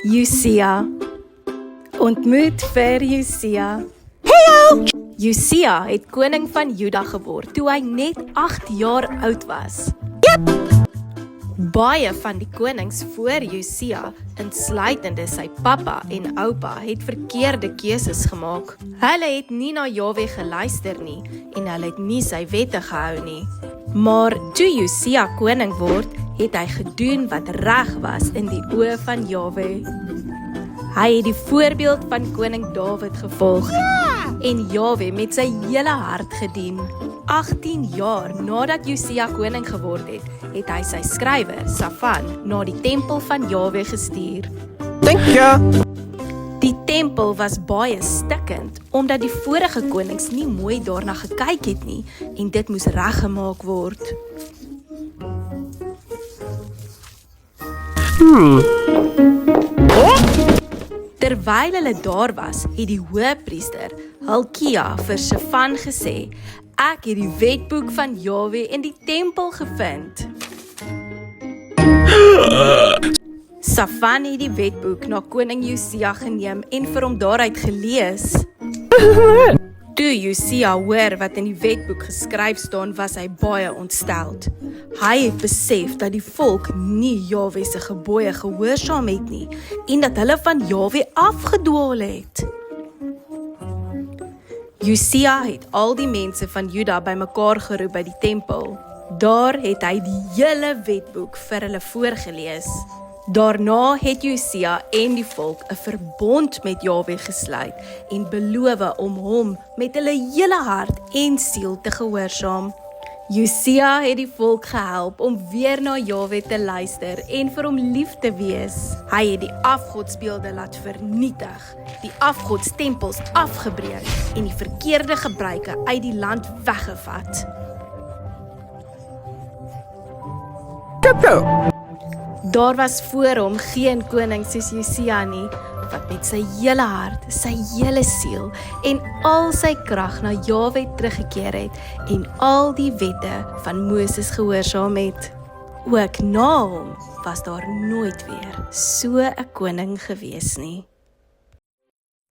Josia. Ontmoet vir Josia. Josia het koning van Juda geword toe hy net 8 jaar oud was. Baie van die konings voor Josia, insluitende sy pappa en oupa, het verkeerde keuses gemaak. Hulle het nie na Jahwe geluister nie en hulle het nie sy wette gehou nie. Maar toe Josia koning word, het hy gedoen wat reg was in die oë van Jahwe. Hy het die voorbeeld van koning Dawid gevolg en Jahwe met sy hele hart gedien. 18 jaar nadat Josia koning geword het, het hy sy skrywer, Safan, na die tempel van Jahwe gestuur. Thank you. Die tempel was baie stikkend, omdat die vorige konings nie mooi daarna gekyk het nie, en dit moes reggemaak word. Terwyl hulle daar was, het die hoëpriester Hilkia vir Safan gesê, ek het die wetboek van Jahwe in die tempel gevind. Safan het die wetboek na koning Josia geneem en vir hom daaruit gelees. Toe Josia hoor wat in die wetboek geskryf staan, was hy baie ontsteld. Hy het besef dat die volk nie Jahwe se gebooie gehoorsaam het nie en dat hulle van Jahwe afgedwaal het. Josia het al die mense van Juda bymekaar geroep by die tempel. Daar het hy die hele wetboek vir hulle voorgelees. Daarna het Josia en die volk 'n verbond met Jahwe gesluit en beloof om hom met hulle hele hart en siel te gehoorsaam. Josia het die volk gehelp om weer na Jahwe te luister en vir hom lief te wees. Hy het die afgodsbeelde laat vernietig, die afgodstempels afgebreek en die verkeerde gebruike uit die land weggevat. Daar was voor hom geen koning soos Josia nie, wat met sy hele hart, sy hele siel en al sy krag na Jahwe teruggekeer het en al die wette van Moses gehoorsaam het. Ook na hom was daar nooit weer so 'n koning gewees nie.